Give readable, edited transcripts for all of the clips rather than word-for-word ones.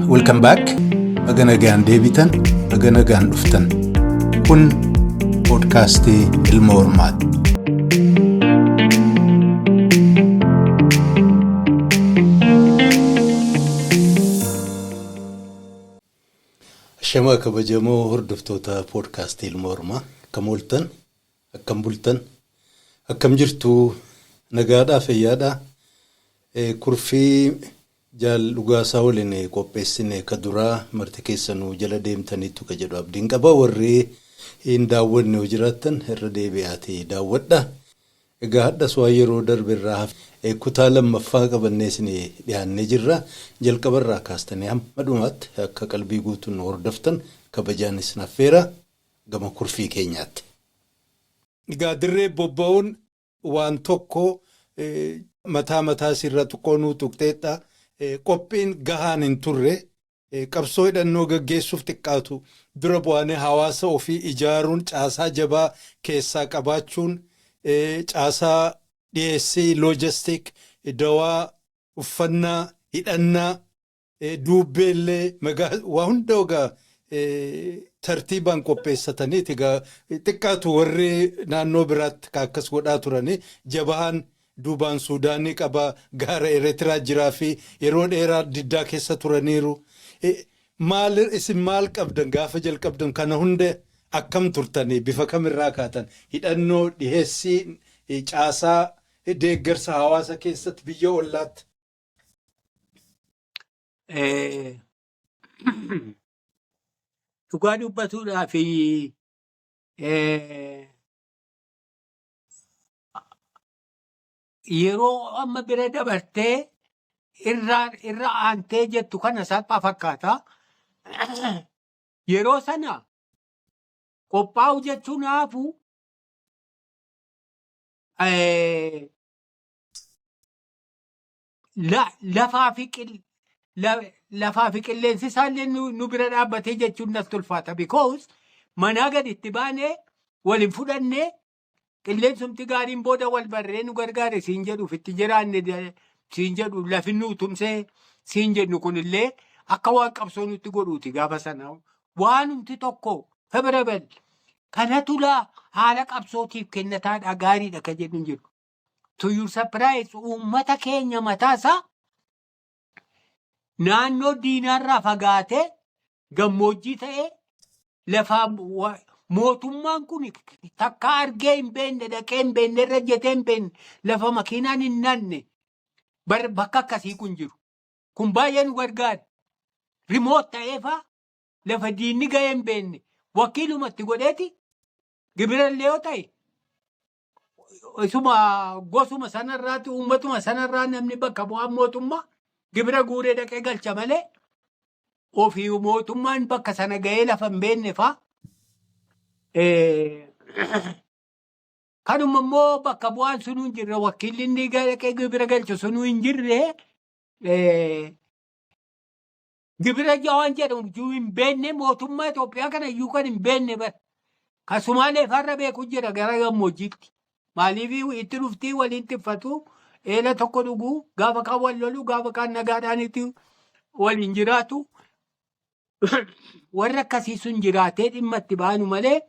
Welcome back. Aganagaan deebitan, aganagaan dhuftan. Kun podcastii Ilma Hormaati. Shama kabajamoo hordoftoota podcastii Ilma Hormaa. Akkam ooltan, akkam bultan, akkam jirtu, nagaadhaa fayyaadhaa. Kurfii jaal dhugaasaa waliin qopheessine ka duraa marti keessanuu jala deemtaniitu ka jedhu abdiin qaba. Warri hin daawwanne yoo jiraattan irra deebi'aatee daawwadha. Egaa hadhas waa yeroo darbirraa kutaa lammaffaa qabannee isin dhiyaannee jirra. Jalqabarraa kaastanii hamma dhumaatti akka qalbii guutuun hordoftan kabajaan isin affeera gama kurfii keenyaatti. Egaa dirree bobba'uun waan tokko mataa sirra tuqoonuu tuqxeedha. Qophiin gahaan hin turre qabsoo hidhannoo gaggeessuuf xiqqaatu dura bu'anii hawaasa ofii ijaaruun caasaa jabaa keessaa qabaachuun caasaa dhiyeessii loojistik dawaa uffannaa hidhannaa duubbeellee waa hunda ogaa tartiibaan qopheessataniiti. Egaa xiqqaatu warri naannoo biraatti akkas godhaa turanii jabaan duubaan Suudaanii qaba, gaara Eertiraa jiraa fi yeroo dheeraa diddaa keessa turaniiru. Isin maal qabdan gaafa jalqabdan kana hunda akkam turtanii bifa kamirraa kaatan hidhannoo dhiheessii caasaa deeggarsa hawaasa keessatti biyya ollaatti? Dhugaa dubbatuudhaa fi yeroo amma bira dabartee irra aantee jettu kana salphaa fakkaata. Yeroo sana qophaa'u jechuun haafu lafaa fi qilleensi isaallee nu bira dhaabbatee jechuun natti ulfaata. Because manaa gad itti baanee waliin fudhannee qilleensumti gaariin booda wal barree nu gargaare siin jedhuuf itti jiraanne siin jedhu lafi nu tumsee siin jennu kunillee akka waan qabsoo nutti godhuuti gaafa sana. Waanumti tokko favorable kanatu haala qabsootiif kennataadha gaariidha kan jedhu jiru. To your surprise uummata keenya mataasaa naannoo diinaarraa fagaatee gammoojjii ta'ee lafaa mootummaan kun takka argee hin beenne dhaqee hin beenne irra jetee hin beenne lafa makiinaan hin naanne bakka akkasii kun jiru. Kun baay'ee nu gargaara. Rimoot ta'eefaa lafa diinni ga'ee hin beenne wakiilumatti godheeti gibirallee yoo ta'e isuma gosuma sanarraatti uummatuma sanarraa namni bakka bu'aan mootummaa gibira guuree dhaqee galcha malee ofii mootummaan bakka sana ga'ee lafa hin beenne faa. Kanuma immoo bakka bu'aan sunuu hin jirre wakiilli inni dhaqee gibira galchu sunuu hin jirre gibira waan jedhamu hin beenne mootummaa Itoophiyaa kana iyyuu kan hin beenne bara. Kan Sumaalee farra beeku jira gara gammoojjiitti. Maaliif itti dhuftii waliin tiffatu eela tokko dhuguu gaafa kaan wal loluu gaafa kaan nagaadhaanitti waliin jiraatu. Warra akkasii sun jiraatee dhimma itti baanu malee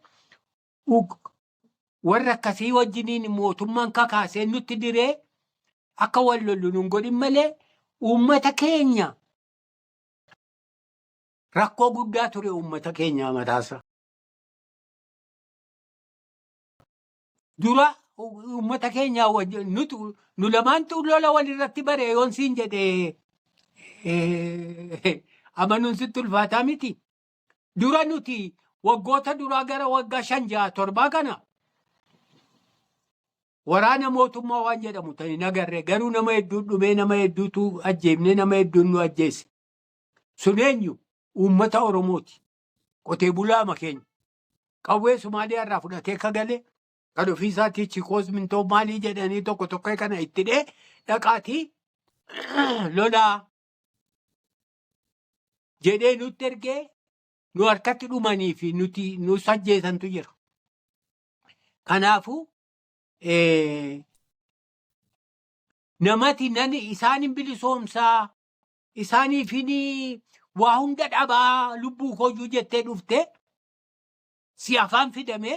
warra akkasii wajjiniin mootummaan kakaasee nutti diree akka wal lollu nun godhin malee uummata keenya rakkoo guddaa ture uummata keenya mataasa. Dura uummata keenya nu lamaantu lola walirratti bare yoon siin jedhee amanuun sitti ulfaataa miti. Dura nuti waggoota duraa gara waggaa 5-7 kana waraana mootummaa waan jedhamu ta'in agarree garuu nama hedduu dhumee nama hedduutu ajjeefne nama hedduun nu ajjeesse. Sun eenyu uummata Oromooti. Qotee bulaa keenya qawwee Somaaliyaa irraa fudhatee kagalee kan ofiisaatii chikoos mintoo maalii jedhanii tokko kana itti dhaqaatii lolaa jedhee nutti ergee nu harkatti dhumanii fi nuti nu ajjeesantu jira. Kanaafuu namati nani isaanin bilisoomsaa isaaniifini waa hunda dhabaa lubbuu koyyuu jettee dhufte si afaan fidame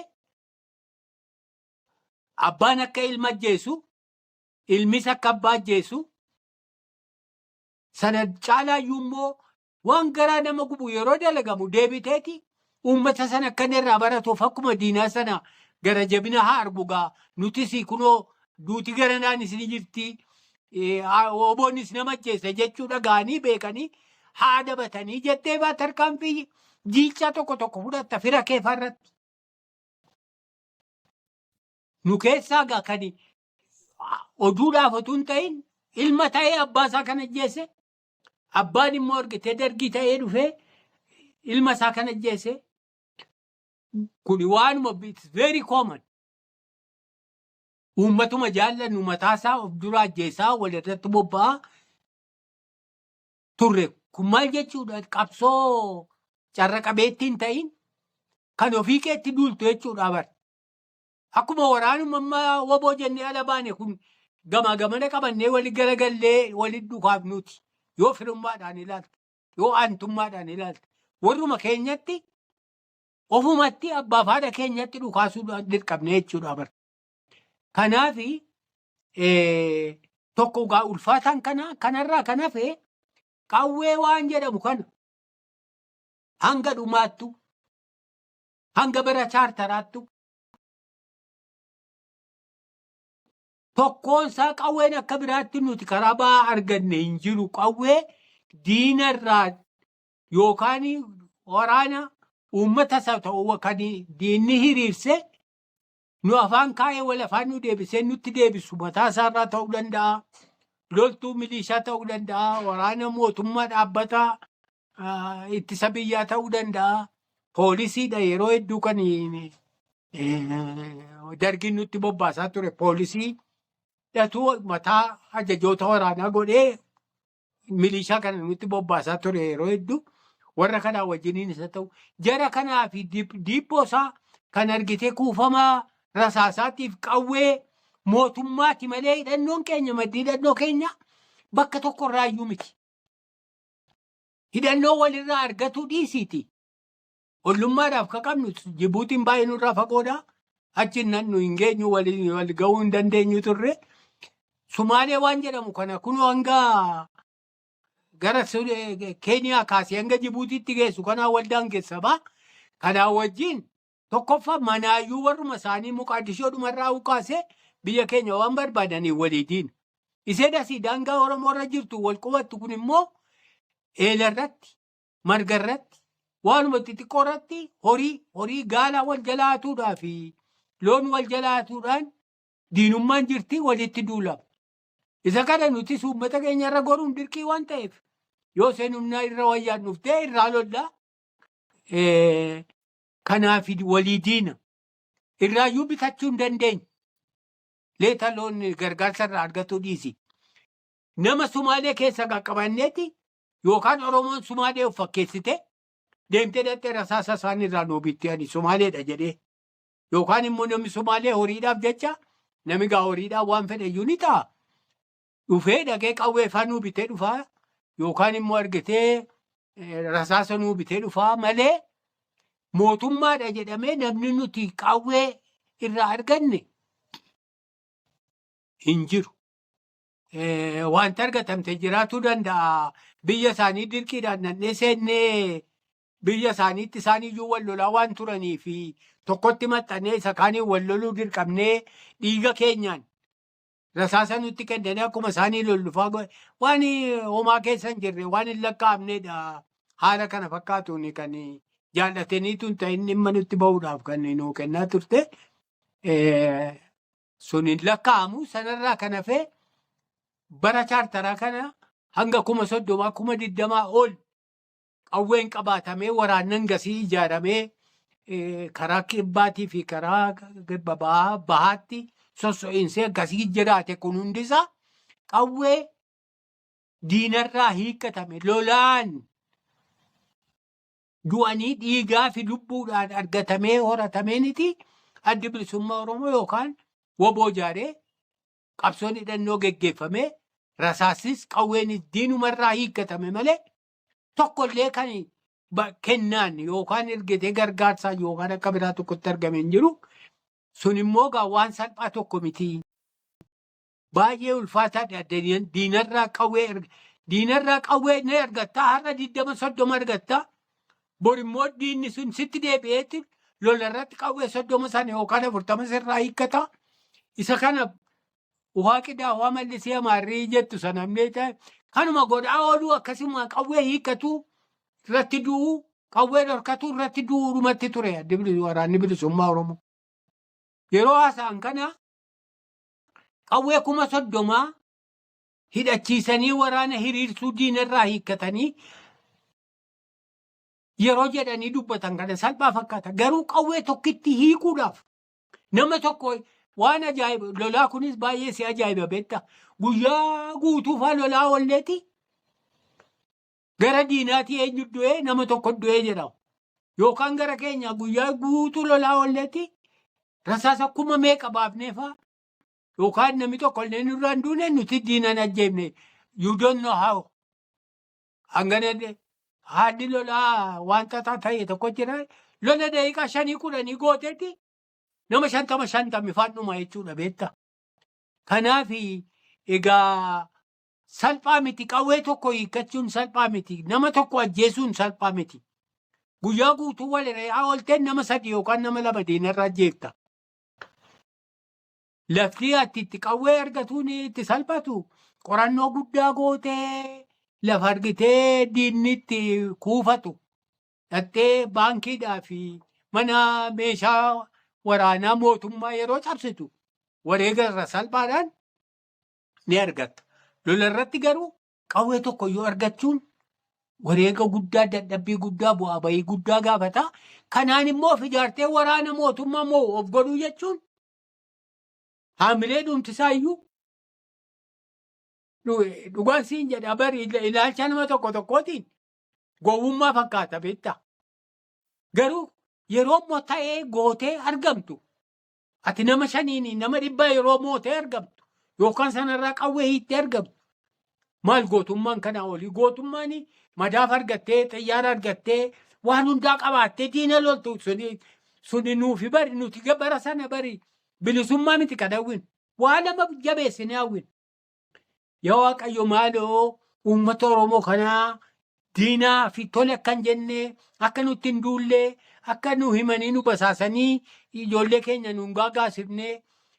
abbaan akka ilma ajjeesu ilmis akka abbaa ajjeesu sana caalaayyuu immoo waan garaa nama gubu yeroo dalagamu deebiteeti uummata sana akkan irraa baratuuf akkuma diinaa sana gara jabina haa argugaa nutis kunoo duuti garanaan isin jirti oboonis nama ajjeese jechuu dhaga'anii beekanii haa dabatanii jettee tarkaanfii jiilchaa tokko fudhatta fira kee farratti. Nu keessaa gaa kan oduudhaaf otoo hin ta'in ilma ta'ee abbaa isaa kan ajjeese abbaan immoo argitee dargii ta'ee dhufee ilma isaa kan ajjeese kun waanuma very common. Uummatuma jaallannu mataasaa of dura ajjeesaa walirratti bobba'aa turre kun maal jechuudha qabsoo carra qabeettiin ta'in kan ofii keetti duultu jechuudha bar. Akkuma waraanuma amma waboo jennee ala baane kun gamaa gamana qabannee wali garagallee wali dhukaaf nuti yoo firummaadhaan ilaalte yoo aantummaadhaan ilaalte warruma keenyatti ofumatti abbaaf haadha keenyatti dhukaasuudhaan dirqabne jechuudha bar. Kanaafi tokko gaa ulfaataan kanarraa kan hafe qawwee waan jedhamu kana hanga dhumaattu hanga bara chaartaraattu tokkoonsaa qawween akka biraatti nuti karaa ba'aa arganne hin jiru. Qawwee diinarraa yookaan waraana uummata isaa ta'uu kan diinni hiriirse nu afaan kaa'ee wal afaan nu deebisee nutti deebisu mataa isaarraa ta'uu danda'a. Loltuu milishaa ta'uu danda'a. Waraana mootummaa dhaabbataa ittisa biyyaa ta'uu danda'a. Poolisiidha yeroo hedduu kan dargiin nutti bobbaasaa ture. Poolisii dhatu mataa ajajoota waraanaa godhee milishaa kana nutti bobbaasaa ture yeroo hedduu. Warra kanaa wajjiniin isa ta'u. Jara kanaa fi diibboosaa kan argitee kuufamaa rasaasaatiif qawwee mootummaati malee hidhannoon keenya maddii hidhannoo keenya bakka tokkorraa iyyuu miti. Hidhannoo walirraa argatuu dhiisiiti. Ollummaadhaaf ka qabnu Jibuutiin baay'ee nurraa fagoodha. Achi nu hin geenyu wal ga'uu hin dandeenyu turre. Sumaalee waan jedhamu kana kunoo hanga gara Keeniyaa kaasee hanga Jibuutiitti geessu kanaa waldaan keessa ba'a. Kanaa wajjin tokkoffaa manaayyuu warruma isaanii Muqaadishoo dhumarraa ukaasee biyya keenya waan barbaadanii waliitiin. Isee dasii daangaa Oromoorra jirtu wal qubattu kun immoo eelarratti margarratti waanuma xixiqqoo irratti horii gaala wal jalaatuudhaa fi loon wal jalaatuudhaan diinummaan jirti walitti duulama. Isa kana nutis uummata keenya irra goruun dirqii waan ta'eef yoo seenumnaa irra wayyaan dhuftee irraa lollaa kanaaf walii diina irraayyuu bitachuu hin dandeenye. Leeta loon gargaarsa irraa argatu dhiisi. Nama Sumaalee keessa qaqqabanneeti yookaan Oromoon Sumaalee of fakkeessite deemtee dhattee rasaasa isaan irraa noobitti ani Sumaaleedha jedhee yookaan immoo namni Sumaalee horiidhaaf jecha nami gaa horiidhaaf waan fedhe iyyuu ni ta'a. Dhufee dhaqee qawwee faa nuu bitee dhufaa yookaan immoo argitee rasaasa nuu bitee dhufaa malee mootummaadha jedhamee namni nuti qawwee irraa arganne hin jiru. Wanta argatamte jiraatuu danda'a. Biyya isaanii dirqiidhaan nannee seennee biyya isaaniitti isaaniiyyuu wal lolaa waan turanii fi tokkotti maxxannee isa kaanii wal loluu dirqamnee dhiiga keenyaan rasaasa nutti kennanii akkuma isaanii lollufaa waan homaa keessa hin jirre waan hin lakkaa'amneedha. Haala kana fakkaatuun kan jaallataniitu hin ta'in dhimma nutti bahuudhaaf kan nuu kennaa turte. Sun hin lakkaa'amu sanarraa kan hafee bara chaartaraa kana hanga 30,000 20,000 ol qawween qabaatamee waraannan gasii ijaaramee karaa kibbaatii fi karaa bahaatti sosso'iinsee gasii jiraate kun hundisaa qawwee diinarraa hiikkatame lolaan du'anii dhiigaa fi lubbuudhaan argatamee horatameeniti addi bilisummaa Oromoo yookaan waboo ijaaree qabsoon hidhannoo geggeeffamee rasaasis qawweenis diinumarraa hiikkatame malee tokkollee kan kennaan yookaan ergetee gargaarsaa yookaan akka biraa tokkotti argame hin jiru. Sun immoo waan salphaa tokko miti. Baay'ee ulfaataadha. Diinarraa qawwee ni argattaa. Har'a 20-30 argattaa. Bor immoo diinni sun sitti deebi'eetti lolarratti qawwee 30 sana yookaan 40 sirraa hiikkataa. Isa kana waaqidhaa waa mallisee amaarrii jettu sana kanuma godhaa ooluu akkasuma qawwee hiikkatuu irratti du'uu qawwee dhorkatuu irratti du'uu dhumatti ture waraanni bilisummaa Oromoo. Yeroo haasa'an kana qawwee 30,000 hidhachiisanii waraana hiriirsuu diinarraa hiikkatanii yeroo jedhanii dubbatan kana salphaa fakkaata. Garuu qawwee tokkitti hiikuudhaaf nama tokko waan ajaa'iba. Lolaa kunis baay'ee si ajaa'iba beektaa. Guyyaa guutuufaa lolaa oolleeti gara diinaatii eenyu du'ee nama tokko du'ee jedhama. Yookaan gara keenya guyyaa guutuu lolaa oolleeti rasaasa akkuma meeqa baafneefaa yookaan namni tokko illee nurraan duune nuti diinan ajjeefne. You don't know how. Hangana haalli lolaa wanta ta'e tokko jira. Lola daqiiqaa 5-10 gooteeti nama 50 faannuma jechuudha beektaa. Kanaaf egaa salphaa miti. Qawwee tokko hiikkachuun salphaa miti. Nama tokko ajjeesuun salphaa miti. Guyyaa guutuu walirraa oolteen nama 3 yookaan nama 2 diinarraa ajjeefta. Lafti ati itti qawwee argatuun itti salphatu qorannoo guddaa gootee lafa argitee diinni itti kuufatu dhattee baankiidhaa fi mana meeshaa waraanaa mootummaa yeroo cabsitu wareega irra salphaadhaan ni argatta. Lola irratti garuu qawwee tokko yoo argachuun wareega guddaa dadhabbii guddaa bu'aa bahii guddaa gaafata. Kanaan immoo of ijaartee waraana mootummaa moo of godhuu jechuun haamilee dhumtisaayyuu dhugaan siin jedha bari ilaalcha nama tokkootiin gowwummaa fakkaata beektaa. Garuu yeroo immoo ta'ee gootee argamtu ati nama 5 nama 100 yeroo mootee argamtu yookaan sanarraa qawwee hiittee argamtu maal gootummaan kanaa olii? Gootummaan madaaf argattee xiyyaara argattee waan hundaa qabaattee diina loltu suni nuufi bari nuti bara sana bari bilisummaa miti kan hawwin waan nama jabeessine hawwin. Yaa Waaqayyo maaloo uummata Oromoo kanaa diinaa fi tole akkan jennee akka nutti hin duullee akka nu himanii nu basaasanii ijoollee keenya nuun gaagaasifnee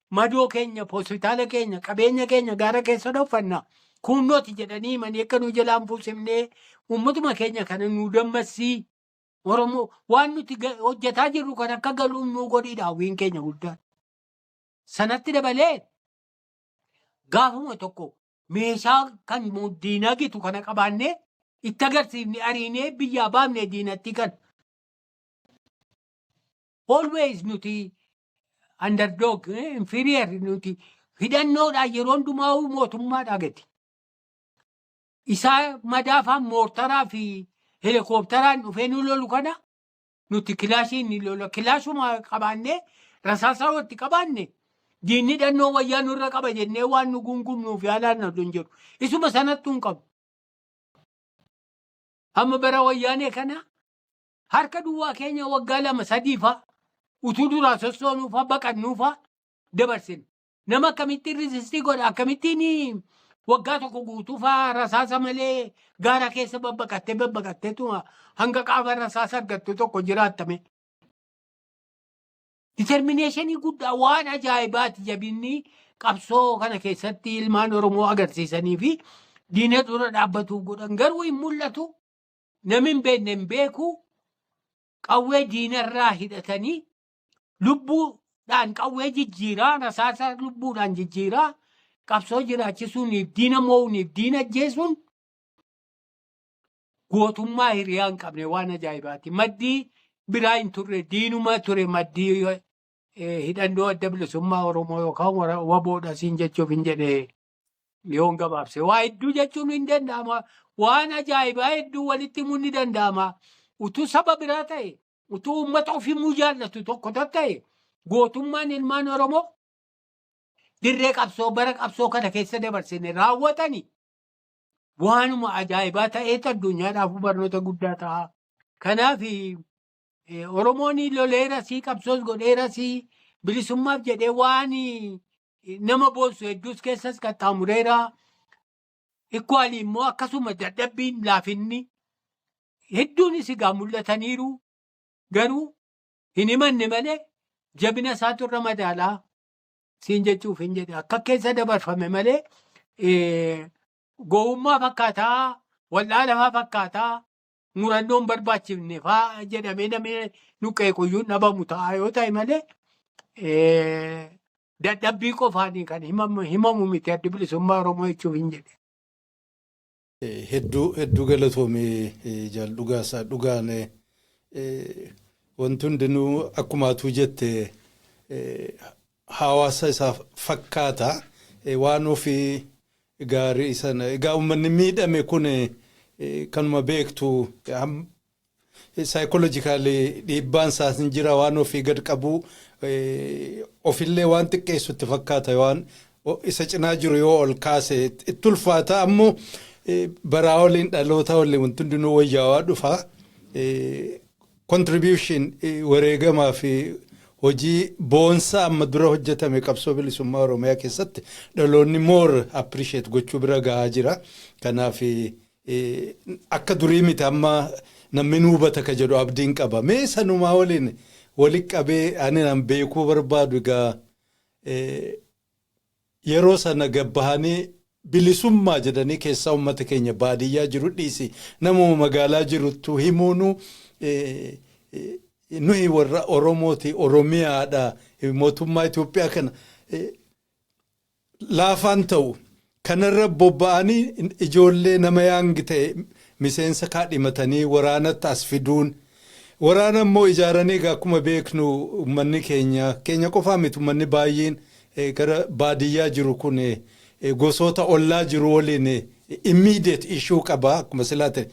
madoo keenya hospitaala keenya qabeenya keenya gaara keessa dhoofanna kunnooti jedhanii himanii akka nu jalaan fuusifnee uummatuma keenya kana nu dammassii Oromoo waan nuti hojjetaa jirru kan akka galuun nu godhiidha hawwiin keenya guddaan. Sanatti dabalee gaafuma tokko meeshaa kan diinaa gitu kana qabaannee itti agarsiifne ariinee biyyaa baafne diinatti kan. Always nuti underdog, inferior nuti hidhannoodhaan yeroo hundumaa mootummaadhaa gati. Isaa madaafaan moortaraa fi helikoophteraan dhufee nu lolu kana nuti kilaashii ni lola. Kilaashuma qabaannee rasaasaa walitti qabaanne diinni hidhannoo wayyaa nurra qaba jennee waan nu gungumnuuf yaalaan nu hin jiru. Isuma sanatti hin qabu. Amma bara wayyaanee kana harka duwwaa keenya waggaa 2-3 fa'a utuu duraa sossoonuufaa baqannuufaa dabarsine. Nama akkamittiin riizistii godha? Akkamittiin waggaa tokko guutuufaa rasaasa malee gaara keessa babbaqatteetuma hanga qaama rasaasa argattu tokko jiraattame. Determineeshinii guddaa waan ajaa'ibaati jabinni qabsoo kana keessatti ilmaan Oromoo agarsiisanii fi diina dura dhaabbatu godhan garuu hin mul'atu. Namni hin beekne hin beeku. Qawwee diinarraa hidhatanii lubbuudhaan qawwee jijjiiraa rasaasa lubbuudhaan jijjiiraa qabsoo jiraachisuuniif diina mo'uuniif diina ajjeesuun gootummaa hiriyaa hin qabne waan ajaa'ibaati. Maddii biraa hin turre diinuma ture maddii hidhannoo adda bilisummaa Oromoo yookaan waboodha siin jechuuf hin jedhe yoon gabaabse. Waa hedduu jechuun hin danda'ama. Waan ajaa'ibaa hedduu walitti himuun ni danda'ama. Utuu saba biraa ta'e utuu uummata ofii jaallatu tokko ta'e gootummaan ilmaan Oromoo dirree qabsoo bara qabsoo kana keessa dabarsine raawwatani waanuma ajaa'ibaa ta'eetu addunyaadhaaf barnoota guddaa ta'a. Kanaaf Oromoon loleerasii qabsoos godheerasii bilisummaaf jedhee waan nama boonsu hedduus keessas qaxxaamureera. Ikkuwaalii immoo akkasuma dadhabbiin laafinni hedduunis egaa mul'ataniiru. Garuu hin himanne malee jabina isaatu irra madaalaa siin jechuuf hin jedhe akka keessa dabarfame malee gowwummaa fakkaataa wallaalafaa fakkaataa murannoon barbaachifne faa jedhamee namni nuqee quyyuun dhabamu ta'a yoo ta'e malee dadhabbii qofaanii kan himamu miti adda bilisummaa Oromoo jechuuf hin jedhe. Hedduu galatoomee jaal dhugaasaa dhugaan wanti hundinuu akkuma atuu jette hawaasa isaa fakkaata waan ofii gaarii sana egaa uummanni miidhame kun kanuma beektu saayikoolojikaalii dhiibbaan isaas hin jira waan ofii gad qabu ofillee waan xiqqeessutti fakkaata waan isa cinaa jiru yoo ol kaase itti ulfaata ammoo baraa waliin dhaloota waliin wanti hundinuu wayyaawaa dhufa contribution wareegamaa fi hojii boonsaa amma dura hojjetame qabsoo bilisummaa Oromiyaa keessatti dhaloonni more appreciate gochuu bira gahaa jira. Kanaaf akka durii miti amma namni nu hubata ka jedhu abdiin qaba. Mee sanumaa waliin walitti qabee ani nan beekuu barbaadu egaa yeroo sana gabbahanii bilisummaa jedhanii keessaa uummata keenya baadiyyaa jiru dhiisi namuma magaalaa jiruttu himuunu nuyi warra Oromooti Oromiyaadha mootummaa Itoophiyaa kana laafaan ta'u kanarra bobba'anii ijoollee nama yaangi ta'e miseensa kaadhimatanii waraanatti as fiduun waraana immoo ijaaranii akkuma beeknu uummanni keenya qofaa miti uummanni baay'een gara baadiyyaa jiru kun gosoota ollaa jiru waliin immediate issue qaba akkuma silaate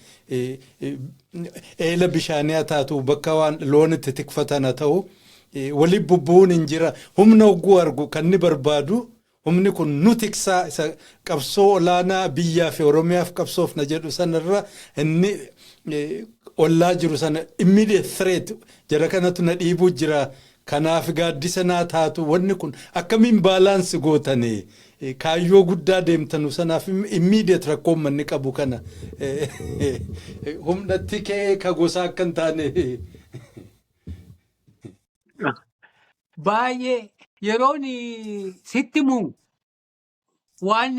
eela bishaanii haa taatu bakka waan loon itti tikfatan ta'u walii bubbuun hin jira humna oguu argu kan ni barbaadu humni kun nu tiksaa isa qabsoo olaanaa biyyaa fi Oromiyaaf qabsoofna jedhu sanarra inni ollaa jiru sana immediate threat jara kanatu na dhiibuu jira kanaaf gaaddisa naa taatu wanni kun akkamiin baalaansi gootanii kaayyoo guddaa deemtanu sanaaf immediate rakkoon manni qabu kana humnatti kee ka gosaa akka hin taane. Baay'ee yeroon sitti muu waan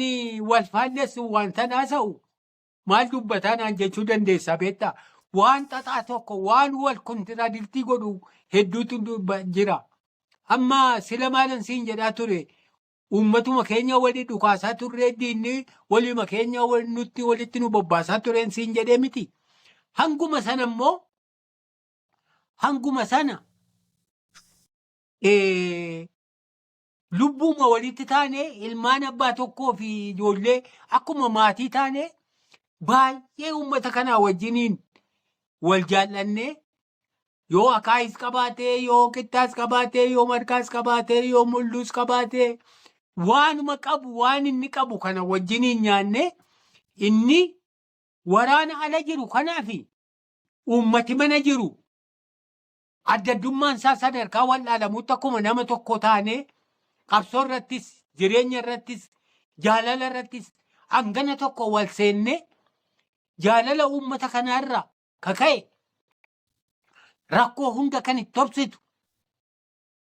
wal faallessu waan tanaasa'u maal dubbataa naan jechuu dandeessa beektaa waan xaxaa tokko waan wal kontiraadiktii godhu hedduutu jira. Amma sila maalan siin jedhaa ture. Uummatuma keenya walii dhukaasaa turree diinni waliima keenya nutti walitti nu bobbaasaa tureen siin jedhee miti. Hanguma sana immoo hanguma sana lubbuuma walitti taane ilmaan abbaa tokkoo fi ijoollee akkuma maatii taane baay'ee uummata kanaa wajjiniin wal jaallannee yoo akaayis qabaatee yoo qixxaas qabaatee yoo marqaas qabaatee yoo mulluus qabaatee. Waanuma qabu waan inni qabu kana wajjiniin nyaanne inni waraana ala jiru kanaafi uummati mana jiru addaddummaan isaa sadarkaa wal'aalamuutti akkuma nama tokko taane qabsoo irrattis jireenya irrattis jaalala irrattis hangana tokko wal seenne jaalala uummata kanaarra kaka'e rakkoo hunda kan itti obsitu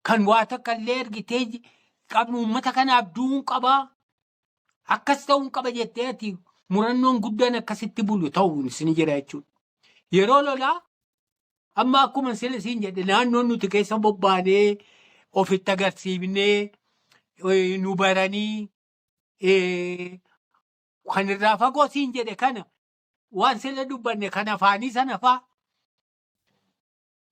kan waa takka illee ergitee qabnu uummata kanaaf du'uun qabaa akkas ta'uun qaba jettee ati murannoon guddaan akkasitti bulu ta'uun isin jira jechuudha. Yeroo lolaa amma akkuma siin jedhe naannoon nuti keessa bobbaanee ofitti agarsiifnee nu baranii kan irraa fagoo siin jedhe kana waan sila dubbanne kan afaanii sana faa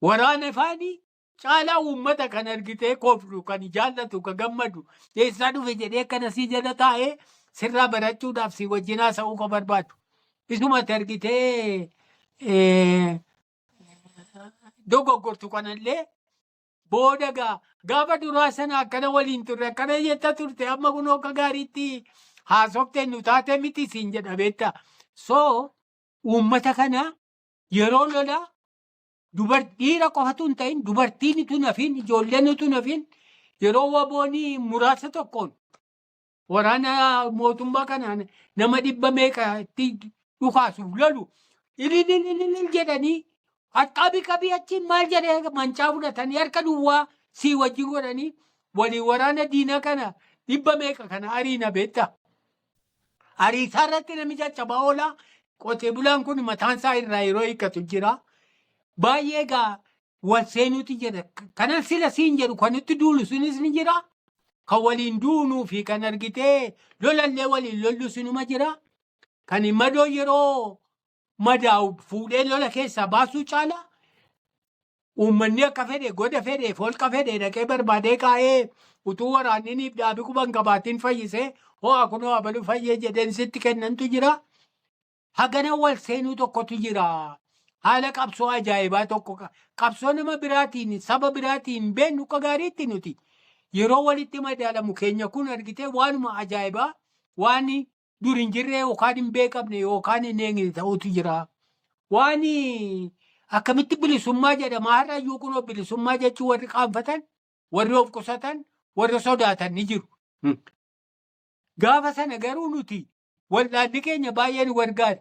waraana afaanii. Caalaa uummata kan argitee kooflu kan jaallatu kan gammadu eessaa dhufe jedhee akkana sii jala taa'ee sirraa barachuudhaaf si wajjin haasa'uu kan barbaadu. Isumatti argitee dogoggortu kanallee booda gaafa duraa sana akkana waliin turre akkana jetta turte amma kunoo akka gaariitti haasofte nu taate miti siin jedha beektaa. So uummata kana yeroo lola dhiira qofatu hin ta'in dubartiin utuu nafin ijoolleen utuu nafin yeroo waboonii muraasa tokkoon waraana mootummaa kanaan nama 100 meeqa itti dhukaasuuf lolu ililililil jedhanii qabii achiin maal jedhee mancaa fudhatanii harka duwwaa sii wajjin godhanii walii waraana diinaa kana 100 meeqa kana ariina beektaa. Ariisaa irratti namicha caccabaa oolaa qotee bulaan kun mataan isaa irraa yeroo hiikkatu jira. Baay'ee wal seenuuti jedha. Kanan sila siin jedhu kan itti duulu sunis ni jira. Kan waliin duunuu fi kan argitee lolallee waliin lollu sunuma jira. Kan madoo yeroo madaa'u fuudhee lola keessaa baasuu caala. Uummanni akka fedhe goda fedhe holqa fedhe dhaqee barbaadee kaa'ee utuu waraanniif dhaabii quban qabaatiin fayyisee ho'a kunoo abaluu fayyee jedheen sitti kennantu jira. Hagana wal seenuu tokkotu jira. Haala qabsoo ajaa'ibaa tokko qabsoo nama biraatiin saba biraatiin beennu akka gaariitti nuti yeroo walitti madaalamu keenya kun argitee waanuma ajaa'ibaa waan dur hin jirre yookaan hin beekamne yookaan hin eegne ta'utu jira. Waan akkamitti bilisummaa jedhama har'ayyuu kunoo bilisummaa jechuun warri qaanfatan warri of qusatan warri sodaatan ni jiru. Gaafa sana garuu nuti waldaalli keenya baay'ee nu gargaara.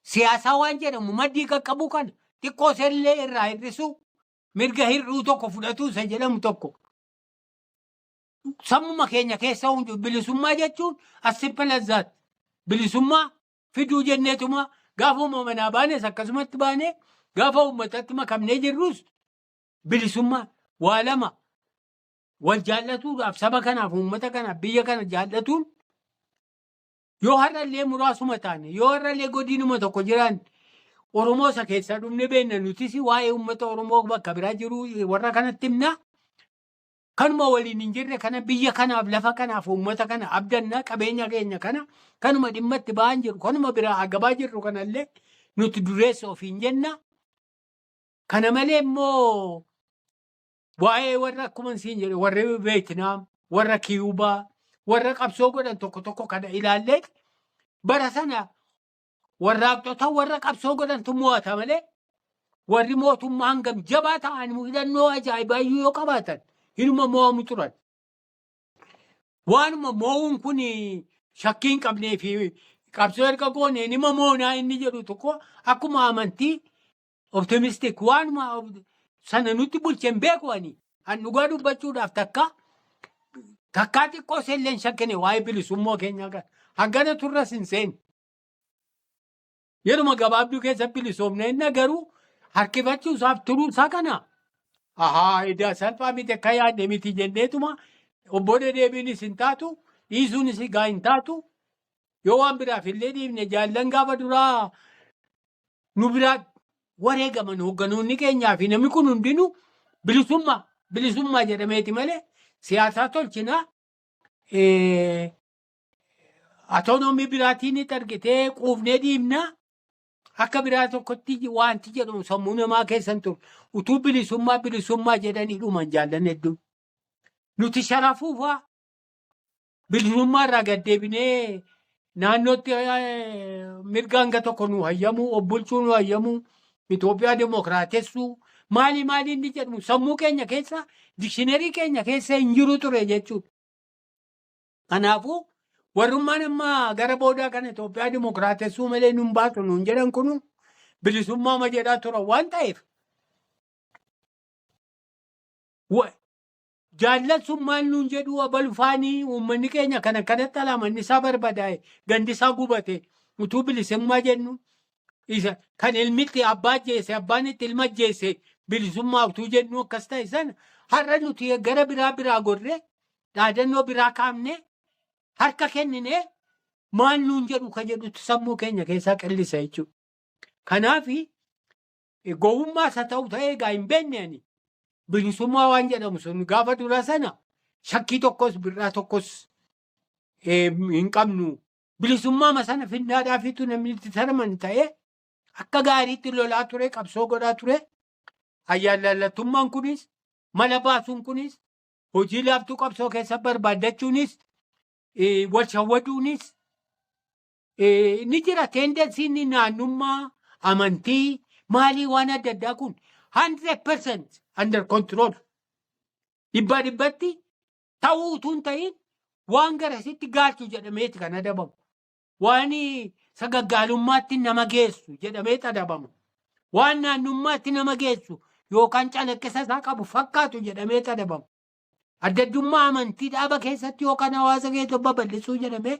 Siyaasaa waan jedhamu maddii qaqqabu kana xiqqoo sellee irraa hir'isu mirga hir'uu tokko fudhatu isa jedhamu tokko. Sammuma keenya keessa hundu bilisummaa jechuun asippa lazzaati. Bilisummaa fiduu jenneetuma gaafa uumamanaa baanes akkasumatti baanee gaafa uummatatti makamnee jirrus bilisummaa waa lama wal jaallatuudhaaf saba kanaaf uummata kanaaf biyya kana jaallatuun yoo har'allee muraasuma taane yoo har'allee godinuma tokko jiran Oromoo isa keessaa dhumne beenna nutis waa'ee uummata Oromoo bakka biraa jiru warra kanatti himna. Kanuma waliin hin jirre kana biyya kanaaf lafa kanaaf uummata kana abdanna qabeenya keenya kana kanuma dhimma itti ba'an jiru kanuma biraa agabaa jirru kanallee nuti dureessa ofiin jenna. Kana malee immoo waa'ee warra akkuma siin jedhe warra Veetinaam warra Kiyuubaa warra qabsoo godhan tokko kana ilaallee bara sana warraaqxota warra qabsoo godhantu mo'ata malee warri mootummaa hangam jabaa ta'an hidhannoo ajaa'ibaayyuu yoo qabaatan hinuma mo'amu turan. Waanuma mo'uun kun shakkii hin qabnee fi qabsoo erga goone nima moonaa inni jedhu tokko akkuma amantii optimistik waanuma sana nutti bulchen beeku ani an dhugaa dubbachuudhaaf takkaa xiqqoo selleen shakkine waa'ee bilisummaa keenyaa kan hangana turras hin seenne. Yeruma gabaabduu keessa bilisoomne inni garuu harkifachuusaaf turuusaa kana. Edaa salphaa miti akka yaadde miti jenneetuma obbo deebiinis hin taatu dhiisuunis gaa hin taatu yoo waan biraaf illee dhiifne jaallan gaafa duraa nu biraa wareegaman hoogganoonni keenyaa fi namni kun hundinuu bilisummaa jedhameeti malee siyaasaa tolchina atoonoomii biraatiin argitee quufnee dhiifna. Akka biraa tokkotti wanti jedhamu sammuu namaa keessan ture utuu bilisummaa jedhanii dhuman jaallan hedduu. Nuti sharafuufaa bilisummaa irraa gaddeebinee naannootti mirga hanga tokko nu hayyamu obbulchuu nu hayyamu Itoophiyaa demokraatessuu maali inni jedhamu sammuu keenya keessa dikshiinarii keenya keessa hin jiru ture jechuudha. Kanaafuu warrummaan amma gara boodaa kana Itoophiyaa demokraatessuu malee nun baatu nun jedhan kunu bilisummaa ma jedhaa tura waan ta'eef jaallatsummaan nun jedhu abalfaanii uummanni keenya kana kanatti alaamanni isaa barbadaa'e gandi isaa gubate utuu bilisummaa jennu isa kan ilmitti abbaa ajjeese abbaan itti ilma ajjeese bilisummaa utuu jennu akkas ta'e sana har'a nuti gara biraa gorre dhaadannoo biraa kaafne harka kennine maal nuun jedhu ka jedhutti sammuu keenya keessaa qillisa jechuudha. Kanaaf gowwummaas haa ta'u ta'ee egaa hin beekne ani bilisummaa waan jedhamu sun gaafa dura sana shakkii tokkos birraa tokkos hin qabnu bilisummaa sana finnaadhaafitu namni itti sarman ta'ee akka gaariitti lolaa ture qabsoo godhaa ture. Ayyaallallattummaan kunis mala baasuun kunis hojii laaftuu qabsoo keessa barbaaddachuunis wal shawwaduunis ni jira. Teendensiin naannummaa amantii maalii waan adda addaa kun 100% under control dhibbaa dhibbatti ta'uu utuu hin ta'in waan garasitti gaalchu jedhameeti kan adabamu. Waan sagaggaalummaatti nama geessu jedhamee adabamu. Waan naannummaatti nama geessu yookaan calaqqisa isaa qabu fakkaatu jedhamee adabamu. Adda addummaa amantii dhaaba keessatti yookaan hawaasa keessatti babal'isuu jedhamee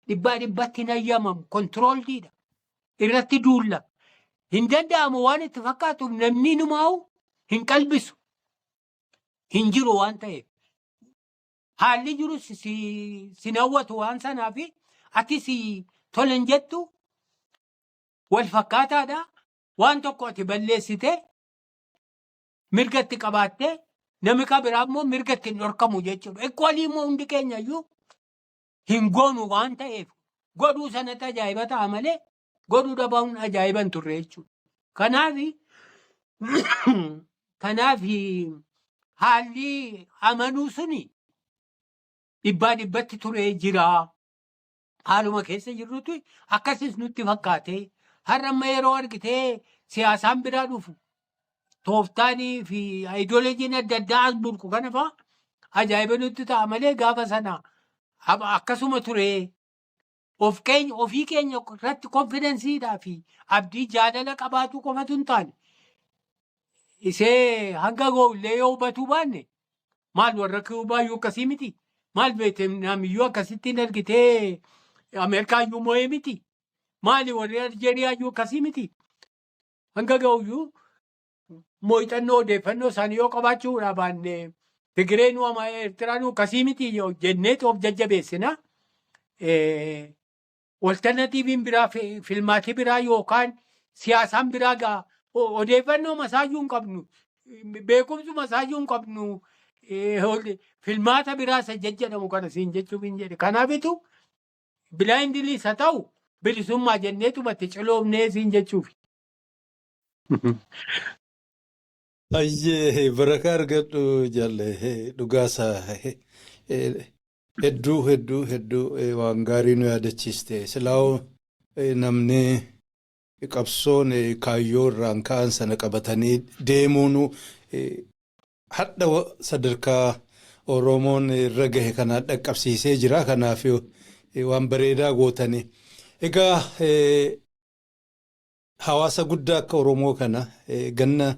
dhibbaa dhibbatti hin ayyamamu. Kontirooldiidha. Irratti duulla. Hin danda'amu waan itti fakkaatuuf namni numaa'u hin qalbisu. Hin jiru waan ta'eef. Haalli jirus si hawwatu waan sanaafi ati si tolan jettu wal fakkaataadha. Waan tokko ati balleessite mirga itti qabaatte namni biraa immoo mirga itti hin dhorkamu jechuudha. Ekwalii immoo hundi keenya iyyuu hin goonu waan ta'eef godhuu sanatti ajaa'iba ta'a malee godhuu dhabuun ajaa'iba hin turre jechuudha. Kanaaf haalli amanuu suni dhibbaa dhibbatti turee jira. Haaluma keessa jirrutu akkasis nutti fakkaate. Har'a amma yeroo argitee siyaasaan biraa dhufu tooftaanii fi ayidooloojiin adda addaa as burqu kana fa'a ajaa'iba nutti ta'a malee gaafa sana akkasuma ture. Ofii keenya irratti konfidensiidhaa fi abdii jaalala qabaatu qofatu hin taane isee hanga goollee yoo hubatuu baanne maal warra baay'ee akkasii miti. Maal Veetnaamiyyuu akkasittiin argitee Ameerikaayyuu moo'ee miti. Maali warri Aljeeriyaayyuu akkasii miti. Hanga ga'uyyuu moo'ixannoo odeeffannoo isaanii yoo qabaachuu baanne Tigireenuu ama Eertiraanuu akkasii miti jennee of jajjabeessina. Alternatiiviin biraa filmaatii biraa yookaan siyaasaan biraa gaa odeeffannoo masaayyuu hin qabnu. Beekumsu masaayyuu hin qabnu. Filmaata biraa isa jedhamu kana siin jechuuf hin jedhe. Kanaafitu bilaayindiliis haa ta'u bilisummaa jenneetumatti ciloomnee siin jechuuf. Ayyee barakaa argadhu jaalle dhugaasaa hedduu waan gaarii nu yaadachiiste. Silaa namni qabsoon kaayyoo irraan ka'an sana qabatanii deemuun hadha sadarkaa Oromoon irra gahe kana dhaqqabsiisee jira. Kanaaf waan bareedaa gootanii. Egaa hawaasa guddaa akka Oromoo kana ganna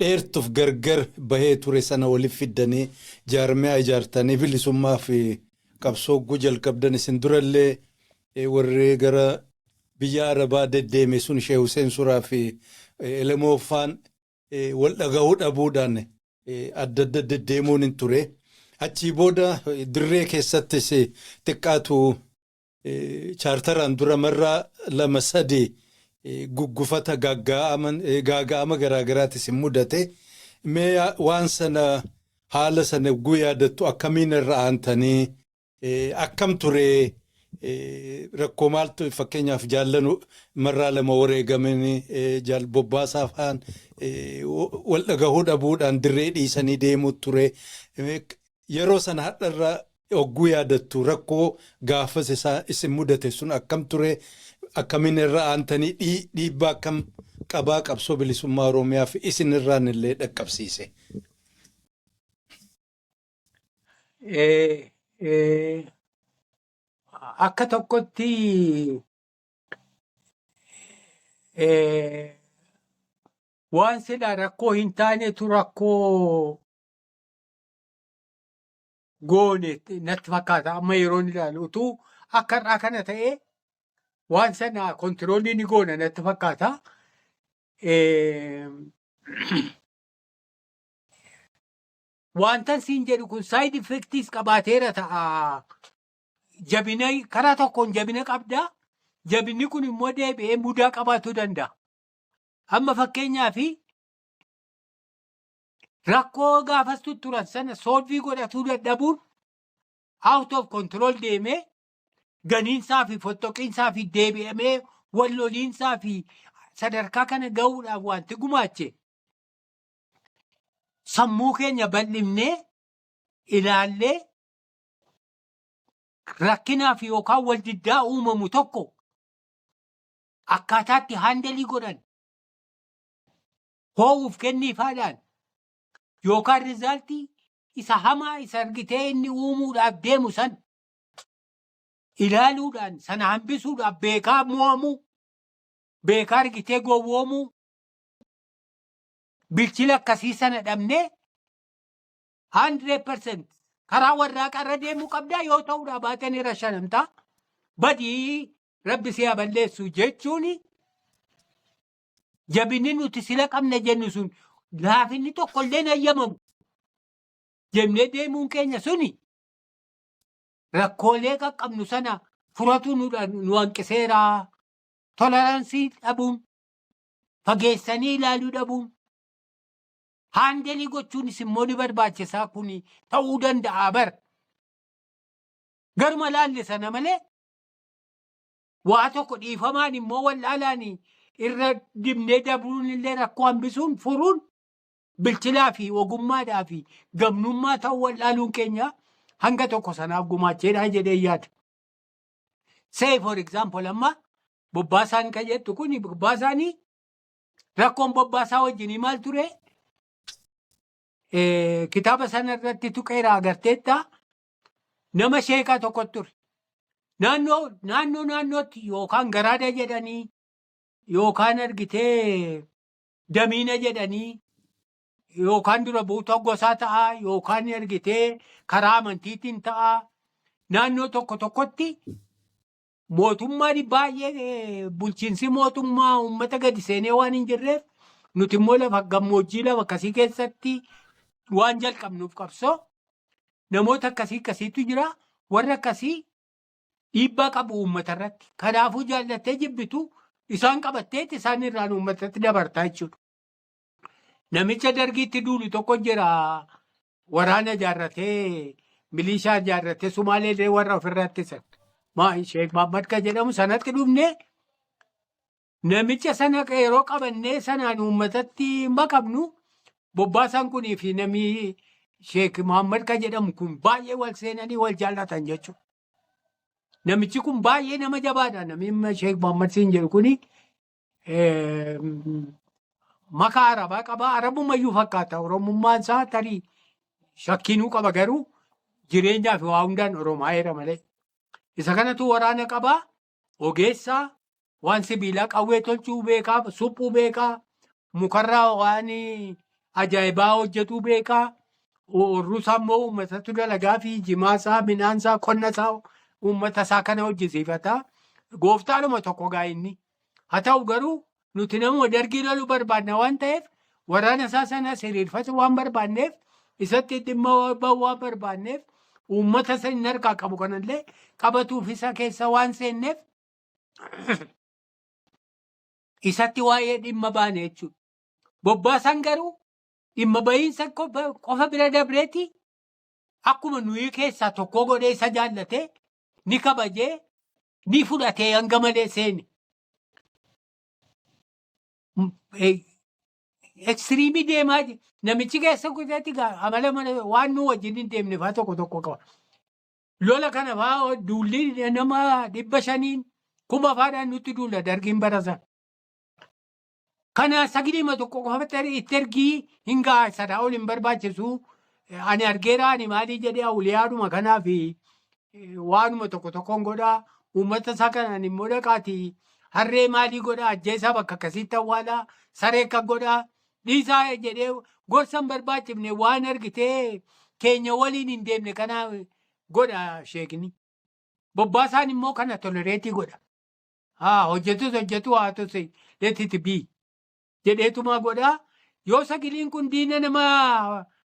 dheertuuf gargar bahee ture sana waliif fiddanii jaarmiyaa ijaartanii bilisummaa fi qabsoo jalqabdan isin durallee warri gara biyya Arabaa deddeeme sun Sheekh Hussein Suraa fi Elemoofaan wal dhagahuu dhabuudhaan adda adda deddeemuun hin ture. Achii booda dirree keessattis xiqqaatu chaartaraan dura marraa 2-3 guggufata gaaga'ama garaagaraatis hin mudate. Mee waan sana haala sana guyyaa yaadattu akkamiin irra aantanii akkam ture rakkoo maaltu fakkeenyaaf jaallanu marraa 2 wareegamanii bobbaasaa fa'aan wal dhagahuu dhabuudhaan dirree dhiisanii deemuu ture. Yeroo sana hadharra ogguu yaadattu rakkoo gaafas isin mudate sun akkam ture akkamiin irra aantanii dhiibbaa akkam qabaa qabsoo bilisummaa Oromiyaa fi isin irraan illee dhaqqabsiise. Akka tokkotti waan silaa rakkoo hin taanetu rakkoo goone natti fakkaata. Amma yeroon ilaalu utuu akka irraa kana ta'ee waan sana kontiroolii ni goona natti fakkaata. Wanta siin jedhu kun saayid effektiis qabaateera ta'a. Jabina karaa tokkoon jabina qabdaa. Jabinni kun immoo deebi'ee mudaa qabaatuu danda'a. Amma fakkeenyaaf rakkoo gaafas turan sana soolvii godhatuu dadhabuun out of control deemee ganiinsaa fi fottoqiinsaa fi deebi'amee walloliinsaa fi sadarkaa kana ga'uudhaaf wanti gumaache sammuu keenya bal'ifnee ilaallee rakkinaaf yookaan wal diddaa uumamu tokko akkaataatti haandalii godhan ho'uuf kenniifaadhaan yookaan rizaaltii isa hamaa isa argitee inni uumuudhaaf deemu san ilaaluudhaan sana hambisuudhaaf beekaa mo'amuu beekaa argitee gowwoomuu bilchila akkasii sana dhabnee 100% karaa warraaqaa irra deemuu qabdaa yoo ta'uudha baatan irra shanamtaa badii rabbi si balleessu jechuun jabinni nuti sila qabna jennu sun laafinni tokkollee hayyamamu jennee deemuun keenya suni rakkoolee qaqqabnu sana furatu nu hanqiseera. Toleransii dhabuun fageessanii ilaaluu dhabuun haandalii gochuunis immoo ni barbaachisaa kun ta'uu danda'a bar garuma laalle sana malee waa tokko dhiifamaan immoo wallaalaan irra dibnee dabruun illee rakkoo hambisuun furuun bilchilaa fi ogummaadhaa fi gamnummaa ta'uu wallaaluun keenya hanga tokko sanaaf gumaacheedha jedhee yaada. Say for example amma bobbaasaan kan jettu kun bobbaasaanii rakkoon bobbaasaa wajjinii maal ture? Kitaaba sana irratti tuqeera agarteetta nama sheekaa tokko ture. Naannootti yookaan garaada jedhanii yookaan argitee damiina jedhanii yookaan dura buutuu gosaa ta'a yookaan argitee karaa amantiitiin ta'a naannoo tokkotti mootummaan baay'ee bulchiinsi mootummaa uummata gadi seenee waan hin jirreef nuti immoo lafa gammoojjii lama akkasii keessatti waan jalqabnuuf qabsoo namoota akkasiitu jira warra akkasii dhiibbaa qabu uummata irratti kanaafuu jaallattee jibbitu isaan qabattee isaan irraan uummatatti dabartaa jechuudha. Namicha dargiitti duulu tokko jira waraana ijaarratee milishaa ijaarratee Sumaalee warra ofirratti san Sheek Mahammad kan jedhamu sanatti dhufnee namicha sana yeroo qabannee sanaan uummatatti makabnu bobbaasaan kunii fi namni Sheek Mahammad kan jedhamu kun baay'ee wal seenanii wal jaallatan jechuudha. Namichi kun baay'ee nama jabaadha. Namni Sheek Mahammad siin jedhu kuni makaa arabaa qaba. Arabummayyuu fakkaata. Oromummaan isaa tarii shakkiinuu qaba garuu jireenyaa fi waa hundaan Oromaa'eera malee. Isa kanatu waraana qabaa. Ogeessaa waan sibiilaa qawwee tolchuu beekaa, suphuu beekaa, mukarraa waan ajaa'ibaa hojjetuu beekaa. Orruusaa immoo uummatatu dalagaa fi jimaasaa, midhaansaa, qonnasaa uummata isaa kana hojjisiifata. Gooftaadhuma tokko gaa'inni. Haa ta'u garuu nuti nama dargii loluu barbaadna waan ta'eef waraana isaa sana siriirfatu waan barbaanneef isatti dhimma ba'uu waan barbaanneef uummata isa inni harkaa qabu kanallee qabatuuf isa keessa waan seenneef isatti waa'ee dhimma baane jechuudha. Bobbaasan garuu dhimma bahiinsa qofa bira dabreeti akkuma nuyi keessaa tokko godhee isa jaallatee ni kabajee ni fudhatee hanga malee seeni. Ekstiriimii deemaa namichi keessa guddaatti amala waan nu wajjin hin deemne fa'aa tokko qaba. Lola kana fa'aa duulli nama 500 kuma fa'aadhaan nutti duula dargiin barasan. Kana sagilima tokko qofatti itti ergii hin ga'a sadaa ol hin barbaachisu. Ani argeera ani maalii jedhee awuliyaadhuma kanaa fi waanuma tokkoon godhaa uummata isaa kanaan immoo dhaqaatii harree maalii godhaa ajjeesaa bakka akkasiitti awwaalaa saree akka godhaa dhiisaa jedhee gorsa hin barbaachifne waan argitee keenya waliin hin deemne kana godha sheekni. Bobbaasaan immoo kana tolereetii godha. Hojjetu haa ta'u leetiti bii jedheetumaa godhaa yoo sagiliin kun diina nama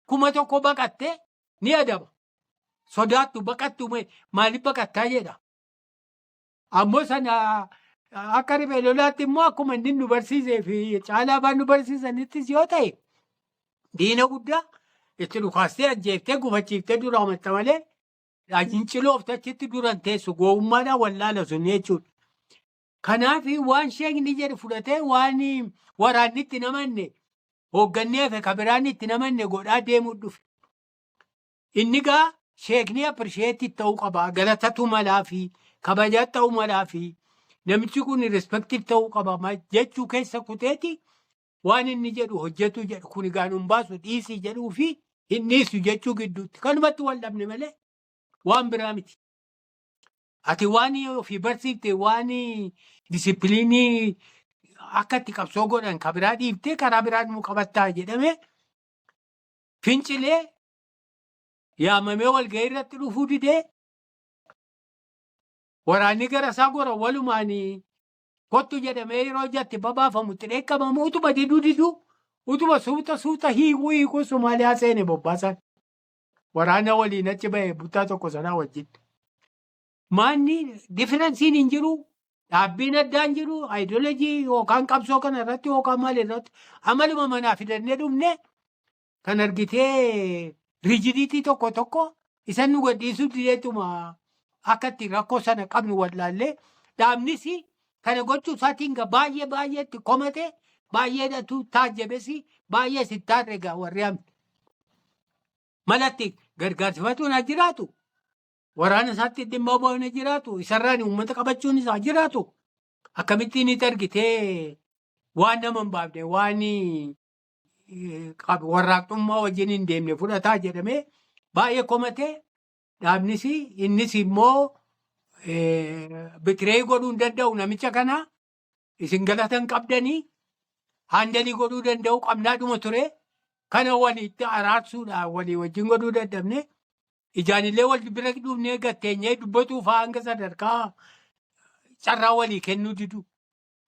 1,000 baqatte ni adaba. Sodaattu baqattu maaliif baqattaa jedha. Ammoo sana akka riphee lolaatti immoo akkuma inni nu barsiisee fi caalaa baan nu barsiisanittis yoo ta'e diina guddaa itti dhukaastee ajjeeftee gufachiiftee dura amatta malee cilooftachitti duran teessu gowwummaadhaan wallaala sun jechuudha. Kanaaf waan sheekni jedhu fudhatee waan waraannitti namanne Hooggannee fi kabiraan itti namanne godhaa deemuu dhufe. Inni gaa sheeknii appirisheetii ta'uu qaba. Galatatu malaa fi kabajaa ta'uu malaa fi namichi kun rispeektiif ta'uu qaba jechuu keessa kuteeti waan inni jedhu hojjetu jedhu kun egaa nun baasu dhiisii jedhuu fi hin dhiisu jechuu gidduutti kanumatti wal dhabne malee waan biraa miti. Ati waan ofii barsiifte waan disipiliinii akka itti qabsoo godhan kabiraa dhiiftee karaa biraan nu qabattaa jedhame fincilee yaamamee walgahii irratti dhufuu didee waraanni gara isaa gora walumaanii kottu jedhamee yeroo jatti babaafamutti dheekkamamu utuma diduu utuma suuta hiikuu Somaaliyaa seene bobbaasan waraana waliin achi ba'e buttaa tokko sanaa wajjin. Maanni difiransiin hin jiru dhaabbiin addaan jiru aayidolojii yookaan qabsoo kana irratti yookaan maal irratti amaluma manaa fidannee dhumne kan argitee riijidiitii tokko isan nu gadhiisuu dideetuma akka itti rakkoo sana qabnu wallaallee dhaabnis kana gochuu isaatiin baay'eetti komate baay'eedhatu taajjabes baay'ee sittaarre egaa warri hamne. Malatti gargaarsifatuun haa jiraatu. Waraana isaatti dhimma ba'uun jiraatu. Isarraan uummata qabachuun isaa jiraatu. Akkamittiin itti argitee waan nama hin baafne waan warraaqxummaa wajjin hin deemne fudhataa jedhamee baay'ee komatee dhaabnis innis immoo bitiree godhuu hin danda'u namicha kana isin galatan qabdanii haandalii godhuu danda'u qabnaadhuma ture kana walitti araarsuudhaan walii wajjin godhuu dadhabne ijaanillee wal bira dhufnee gatteenyee dubbatuuf hanga sadarkaa carraa walii kennuu didu.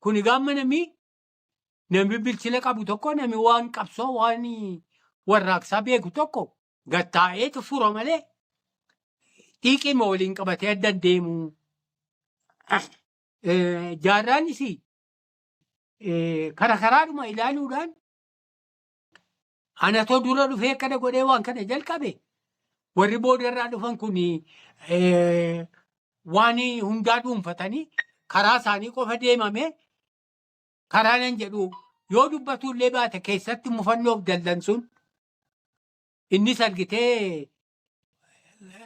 Kun gaamma namni bilchina qabu tokko namni waan qabsoo waan warraaqsaa beeku tokko gattaa'eetu fura malee dhiiqima waliin qabatee adda deemu. Jaarraanis karaadhuma ilaaluudhaan anatoo dura dhufee akkana godhee waan kana jalqabe warri boodarraa dhufan kun waan hundaa dhuunfatanii karaa isaanii qofa deemame karaa nan jedhu yoo dubbatullee baate keessatti mufannoof dallansuun innis argitee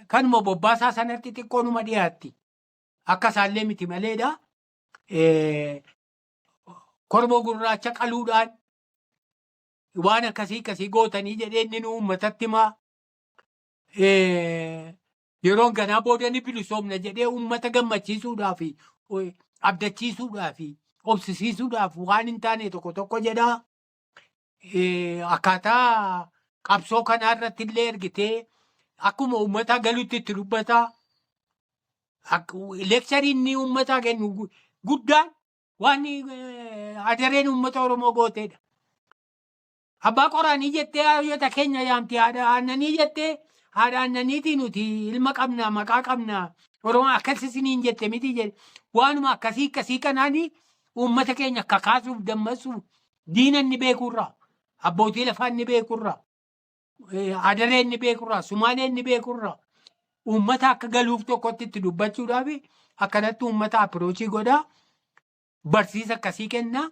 kanuma bobbaasaa sanatti xiqqoonuma dhiyaatti akka isaallee miti maleedha. Kormoo gurraacha qaluudhaan waan akkasii gootanii jedhee inni nu uummatatti himaa yeroon ganaa booda ni bilisoomna jedhee uummata gammachiisuudhaaf abdachiisuudhaaf obsisiisuudhaaf waan hin taane tokko jedhaa. Akkaataa qabsoo kanaa irratti illee ergitee akkuma uummataa galuutti itti dubbataa. Leekchariin inni uummataa kennu guddaan waan adareen uummata Oromoo gooteedha. Abbaa qoraanii jettee hayyoota keenya yaamti haadha aannanii jettee haadha aannaniitii nuti ilma qabnaa maqaa qabnaa Oromoo akkasisiniin jette miti jedhe waanuma akkasii kanaanii uummata keenya kakaasuuf dammasuuf diina inni beekurraa abbootii lafaa inni beekurraa adaree inni beekurraa sumaalee inni beekurraa uummata akka galuuf tokkotti itti dubbachuudhaaf akkanatti uummata apiroochii godhaa barsiisa akkasii kennaa.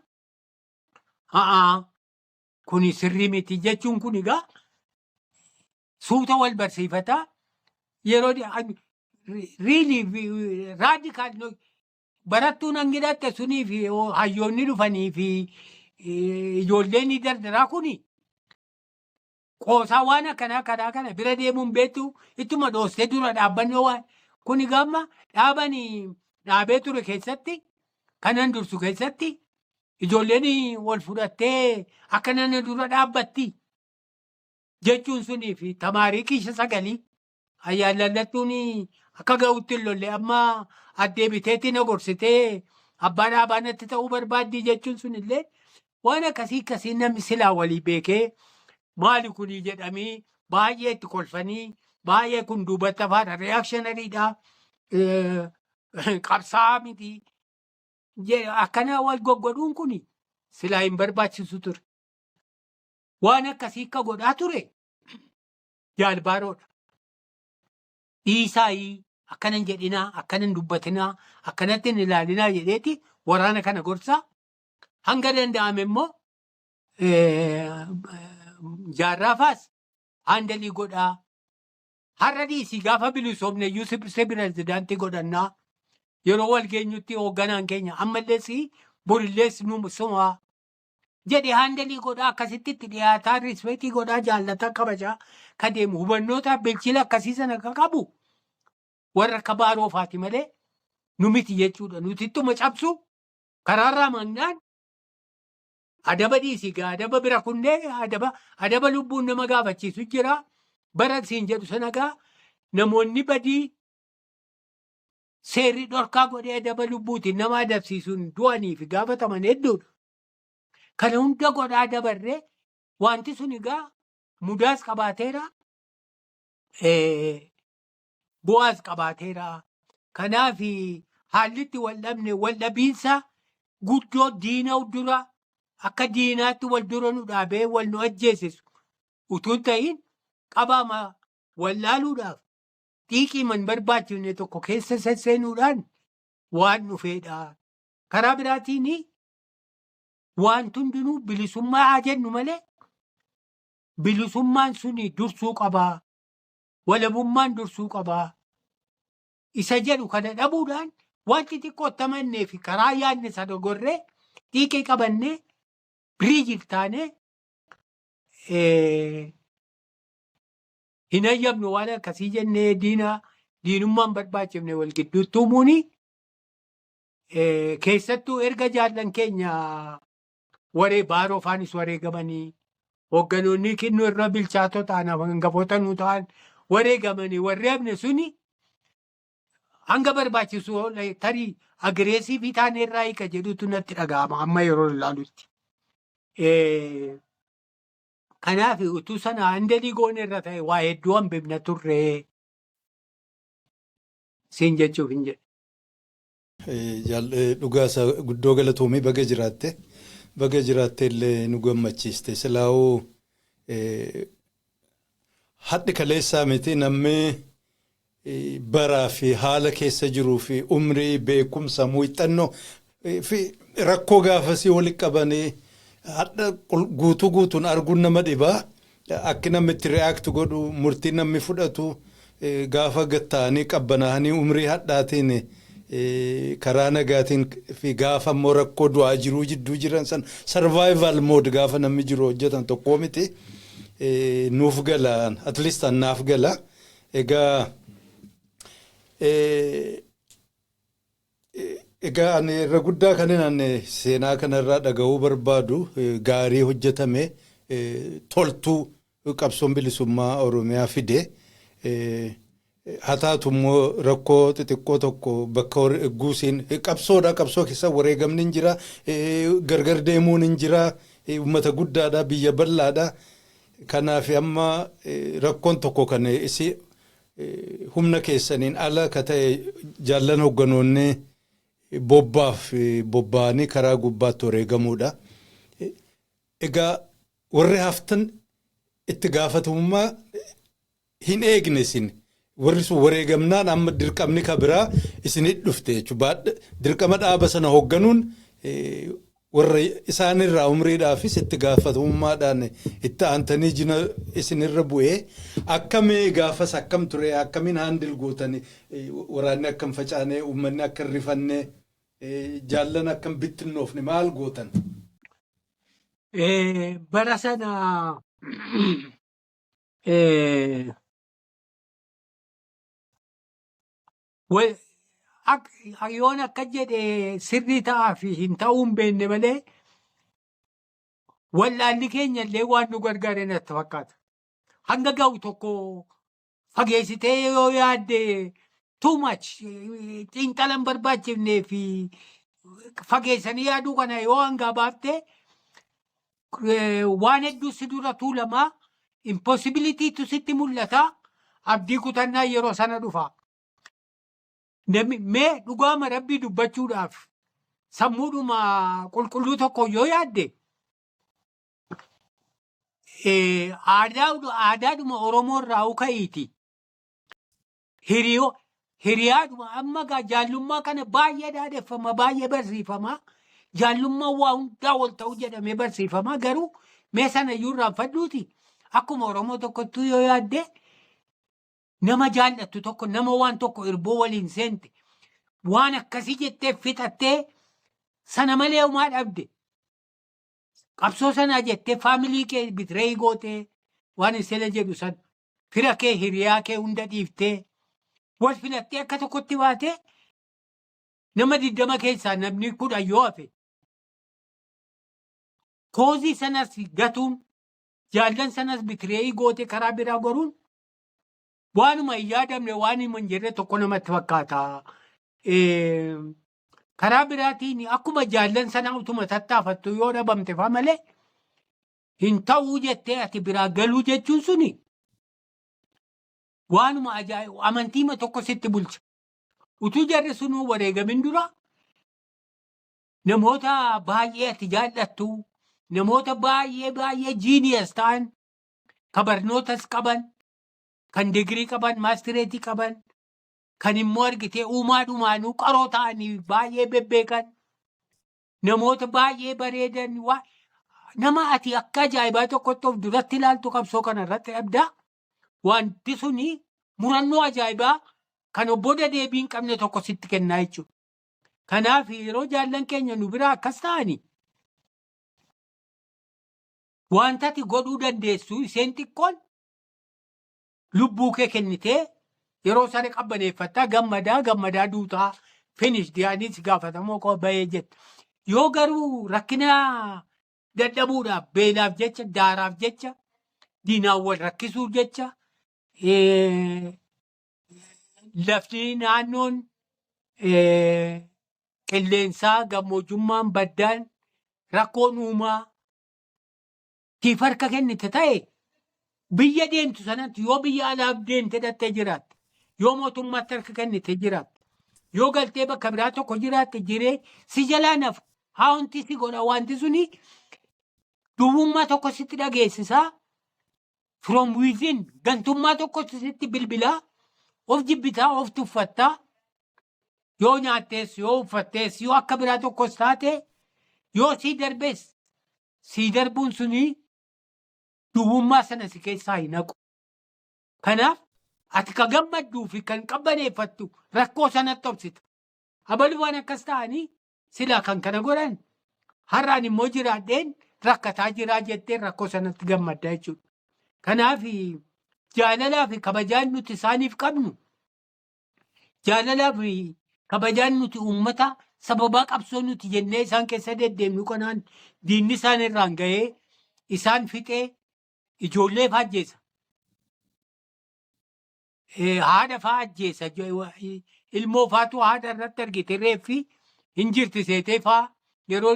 Kuni sirrii miti jechuun kun egaa suuta wal barsiifataa yeroo raadikaal barattuun hangidhatte sunii fi hayyoonni dhufanii fi ijoolleen dardaraa kuni qoosaa waan akkanaa kana bira deemuun beektu ittuma dhoostee dura dhaabbannoo waan kun egaa dhaabee ture keessatti kanan dursu keessatti ijoolleen wal fudhattee akka nana dura dhaabbatti jechuun sunii fi tamaarii kiisha sagalii ayyaallallattuun akka ga'utti hin lolle amma addee biteetti na gorsitee abbaa dhaabaanatti ta'uu barbaaddii jechuun sunillee waan akkasii namni silaa walii beekee maali kunii jedhamii baay'ee itti kolfanii baay'ee kun duubatti afaadha reakshinariidha qabsaa miti. Akkana wal goggodhuun kun silaa hin barbaachisu ture. Waan akkasii akka godhaa ture jaalbaaroodha. Dhiisaayii akkanan jedhinaa akkanan dubbatinaa akkanatti hin ilaalinaa jedheeti waraana kana gorsaa hanga danda'ame immoo jaarraafaas handalii godhaa. Har'a dhiisii gaafa bilisoomne iyyuu pirezidaantii godhannaa yeroo wal geenyutti hoogganaan keenya ammallees borillees nu sumaa jedhe handalii godhaa akkasitti itti dhiyaataa rispeetii godhaa jaallataa kabajaa ka deemu hubannootaaf bilchila akkasii sana akka qabu warra akka baaroofaati malee nu miti jechuudha. Nuti ittuma cabsu karaarraa mannaan adaba dhiisii adaba bira kunnee adaba lubbuun nama gaafachiisu jira. Bara siin jedhu sana gaa namoonni badii seerri dhorkaa godhee adaba lubbuutiin nama adabsiisuun du'aniif gaafataman hedduudha. Kana hunda godhaa dabarree wanti sun egaa mudaas qabaateera bu'aas qabaateera. Kanaaf haalli itti wal dhabne wal dhabiinsa guddoo diina dura akka diinaatti wal dura nu dhaabee wal nu ajjeesisu utuu hin ta'in qabaama wallaaluudhaaf xiiqii man barbaachifne tokko keessa sesseenuudhaan waan dhufeedha. Karaa biraatiin wanti hundinuu bilisummaa haa jennu malee bilisummaan suni dursuu qabaa. Walabummaan dursuu qabaa. Isa jedhu kana dhabuudhaan wanti xiqqoo tamannee fi karaa yaadne sana gorree xiiqii qabannee biriijii taanee hin hayyamnu waan akkasii jennee diinummaan barbaachifne wal gidduutti uumuuni keessattuu erga jaallan keenya baaroo faanis wareegamanii hoogganoonni kennu irra bilchaatoo ta'an hangafoota nu ta'an wareegamanii warri hafne suni hanga barbaachisu tarii agireesiivii taanee irraa hiika jedhutu natti dhaga'ama amma yeroo ilaalutti. Kanaaf utuu sana handalii goone irra ta'e waa hedduu hambifna turre siin jechuuf hin jedhe. Dhugaasa guddoo galatoomii baga jiraatte illee nu gammachiiste. Silaa'uu hadhi kaleessaa miti namni baraa fi haala keessa jiruu fi umrii beekumsa muuxannoo fi rakkoo gaafasii walitti qabanii hadha guutuun arguun nama dhibaa. Akki namni itti reaakti godhu murtii namni fudhatu gaafa gatta'anii qabbanaa'anii umrii hadhaatiin karaa nagaatiin fi gaafa immoo rakkoo du'aa jiruu jidduu jiran san survival mode gaafa namni jiru hojjetan tokko miti nuuf gala at least naaf gala. Egaa ani irra guddaa kanin seenaa kanarraa dhaga'uu barbaadu gaarii hojjetame toltuu qabsoon bilisummaa Oromiyaa fide haa taatu immoo rakkoo xixiqqoo tokko bakka guusiin qabsoo keessa wareegamni hin jira gargar deemuun hin jira uummata guddaadha biyya bal'aadha. Kanaaf amma rakkoon tokko kan isi humna keessaniin ala ka ta'e jaallan hoogganoonni bobba'anii karaa gubbaatti wareegamuudha. Egaa warri haftan itti gaafatamummaa hin eegne isin warri sun wareegamnaan amma dirqamni ka biraa isinit dhufte jechuudha. Dirqama dhaaba sana hoogganuun warra isaanirraa umriidhaafis itti gaafatamummaadhaan itti aantanii jina isinirra bu'ee akkamii gaafas akkam ture akkamiin haandil gootanii waraanni akkam facaanee uummanni akka hin rifannee jaallan akkam bittinnoofne maal gootan? Bara sana yoon akka jedhe sirrii ta'aa fi hin ta'uu hin beekne malee wallaalli keenya illee waan nu gargaare natti fakkaata. Hanga ga'u tokko fageessitee yoo yaadde too much xiinxalan barbaachifnee fi fageessanii yaaduu kana yoo hangaa baaftee waan hedduu si dura tuulamaa impossibilitytu sitti mul'ata abdii kutannaa yeroo sana dhufa. Mee dhugaama rabbii dubbachuudhaaf sammuudhuma qulqulluu tokko yoo yaadde aadaadhuma Oromoo irraa uka'iiti. Hiriyaadhuma amma jaallummaa kana baay'ee dhaadeffama baay'ee barsiifama. Jaallummaa waa hundaa wal ta'uu jedhamee barsiifama garuu Mee sana iyyuu irraanfadhuuti. Akkuma Oromoo tokkottuu yoo yaadde nama jaallattu tokko nama waan tokko irboo waliin seente waan akkasii jettee fixattee sana malee homaa dhabde. Qabsoo sanaa jettee faamilii kee bitiree gootee waan isela jedhu san fira kee hiriyaa kee hunda dhiiftee wal filattee akka tokkotti baatee nama 20 keessaa namni 10 yoo hafe koozii sanas gatuun jaallan sanas bitiree gootee karaa biraa goruun waanuma hin yaadamne waan hin jirre tokko namatti fakkaata. Karaa biraatiin akkuma jaallan sana utuma tattaafattu yoo dhabamte fa malee hin ta'uu jettee ati biraa galuu jechuun suni waanuma ajaa'ibu amantiima tokko sitti bulcha. Utuu jarri sunuu wareegamin dura namoota baay'ee ati jaallattu namoota baay'ee jiiniyas ta'an kan barnootas qaban kan digirii qaban maastireetii qaban kan immoo argitee uumaadhumaanuu qaroo ta'anii baay'ee bebbeekan namoota baay'ee bareedan nama ati akka ajaa'ibaa tokkotti of duratti ilaaltu qabsoo kana irratti dhabdaa. Wanti suni murannoo ajaa'ibaa kan obboda deebii hin qabne tokko sitti kennaa jechuudha. Kanaaf yeroo jaallan keenya nu biraa akkas ta'anii wanta ati godhuu dandeessu isheen xiqqoon lubbuu kee kennitee yeroo sana qabbaneeffattaa gammadaa duutaa finish diyaaniis gaafatamoo koo bahee jette. Yoo garuu rakkina dadhabuudhaaf beelaaf jecha daaraaf jecha diinaan wal rakkisuuf jecha lafti naannoon qilleensaa gammoojjummaan baddaan rakkoon uumaa tiif harka kennite ta'e biyya deemtu sanatti yoo biyya alaaf deemte dhattee jiraatte yoo mootummaatti harka kennite jiraatte yoo galtee bakka biraa tokko jiraatte jiree si jalaa nafu haawunti si godha wanti suni duwwummaa tokko sitti dhageessisaa from within gantummaa tokko sitti bilbilaa of jibbitaa of tuffattaa yoo nyaattees yoo uffattees yoo akka biraa tokkos taate yoo sii darbees sii darbuun suni duwwummaa sana si keessaa hin haqu. Kanaaf ati ka gammadduu fi kan qabbaneeffattu rakkoo sanatti obsita. Abalu waan akkas ta'anii silaa kan kana godhan har'aan immoo jiraadheen rakkataa jiraa jettee rakkoo sanatti gammaddaa jechuudha. Kanaaf jaalalaa fi kabajaan nuti isaaniif qabnu jaalalaa fi kabajaan nuti uummata sababaa qabsoo nuti jennee isaan keessa deddeemnu kanaan diinni isaan irraan ga'ee isaan fixee ijoollee fa'aa ajjeesa. Haadha fa'aa ajjeesa. Ilmoo fa'aatu haadha irratti argite reeffi hin jirti seetee fa'aa yeroo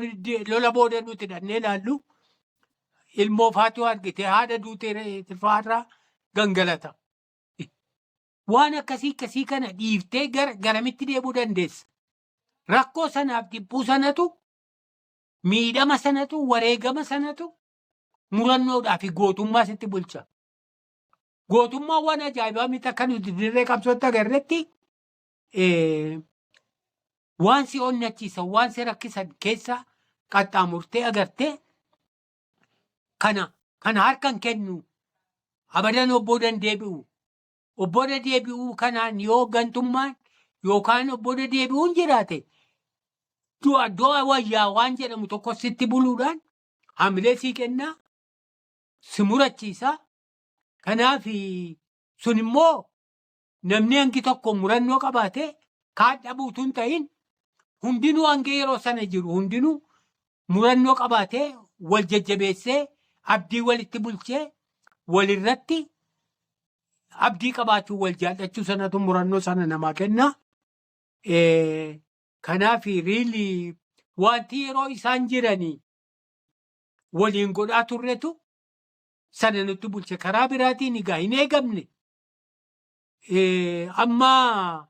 lola booda nuti dhannee ilaallu ilmoo fa'aatu argite haadha duutee fa'aarraa gangalata. Waan akkasii kana dhiiftee garamitti deebuu dandeessa. Rakkoo sanaaf dhibbuu sanatu miidhama sanatu wareegama sanatu murannoodhaa fi gootummaa sitti bulcha. Gootummaan waan ajaa'ibaa miti akka nuti dirree qabsootti agarretti waan si onnachiisan waan si rakkisan keessa qaxxaamurtee agartee kana harkan kennu abadan obboodan deebi'u. Obboda deebi'uu kanaan yoo gantummaan yookaan obboda deebi'uun jiraate du'a wayyaa waan jedhamu tokko sitti buluudhaan hamilee sii kennaa si murachiisa. Kanaaf sun immoo namni hangi tokko murannoo qabaate kaadha buutuu hin ta'in hundinuu hanga yeroo sana jiru hundinuu murannoo qabaatee wal jajjabeessee abdii walitti bulchee walirratti abdii qabaachuu wal jaallachuu sanatu murannoo sana namaa kenna. Kanaaf riili wanti yeroo isaan jiranii waliin godhaa turretu sana nutti bulche. Karaa biraatiin egaa hin eegamne amma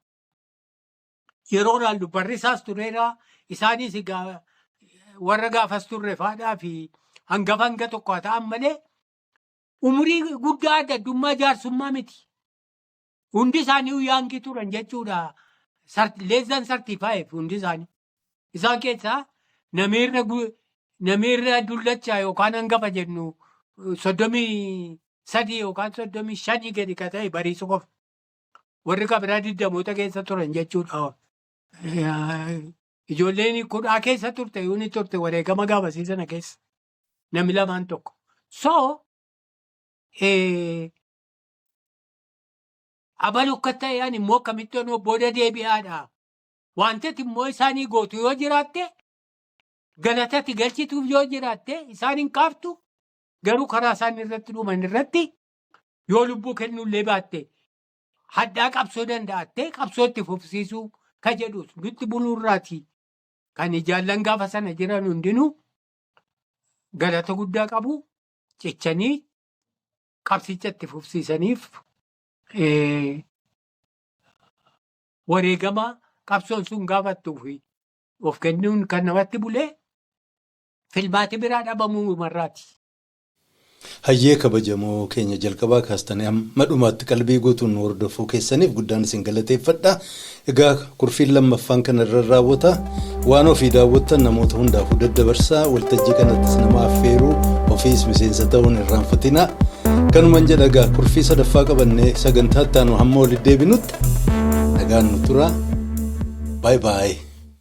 yeroo ilaallu barrisaas tureera isaanis egaa warra gaafas turre faadhaa fi hanga tokko haa ta'an malee umurii guddaa adda addummaa jaarsummaa miti. Hundi isaanii uyyaangii turan jechuudha. Leezan 35 hundi isaanii. Isaan keessaa nameerra namirraa dullachaa yookaan hangafa jennu 33 yookaan 35 gadi ka ta'e bariisu qofa. Warri kabiraa 20 keessa turan jechuudha. Ijoolleen 10 keessa turte yuuni turte wareegama gaafasii sana keessa. Namni lamaan tokko. So abaluu akka ta'an immoo akkamittiin booda deebi'aadha. Wanti immoo isaanii gootu yoo jiraatte galatatti galchituuf yoo jiraatte isaan hin kaaftu garuu karaa isaan irratti dhuman irratti yoo lubbuu kennullee baatte haddaa qabsoo danda'atte qabsoo itti fufsiisuu ka jedhus nutti buluurraati. Kan jaallan gaafa sana jiran hundinuu galata guddaa qabu cichanii qabsicha itti fufsiisaniif wareegama qabsoon sun gaafattuuf of kennuun kan namatti bulee filmaati biraa dhabamuu marraati. Hayyee kabajamoo keenya jalqabaa kaastanii amma dhumaatti qalbii guutuun hordofuu keessaniif guddaan isin galateeffadha. Egaa kurfiin lammaffaan kanarra raawwata. Waan ofii daawwattan namoota hundaafuu daddabarsaa. Waltajjii kanattis nama affeeruu ofiis miseensa ta'uun irraanfatina. Kanumaan jedha egaa kurfii sadaffaa qabannee sagantaa itti aanu hamma walitti deebinutti nagaan nu tura. Bye bye.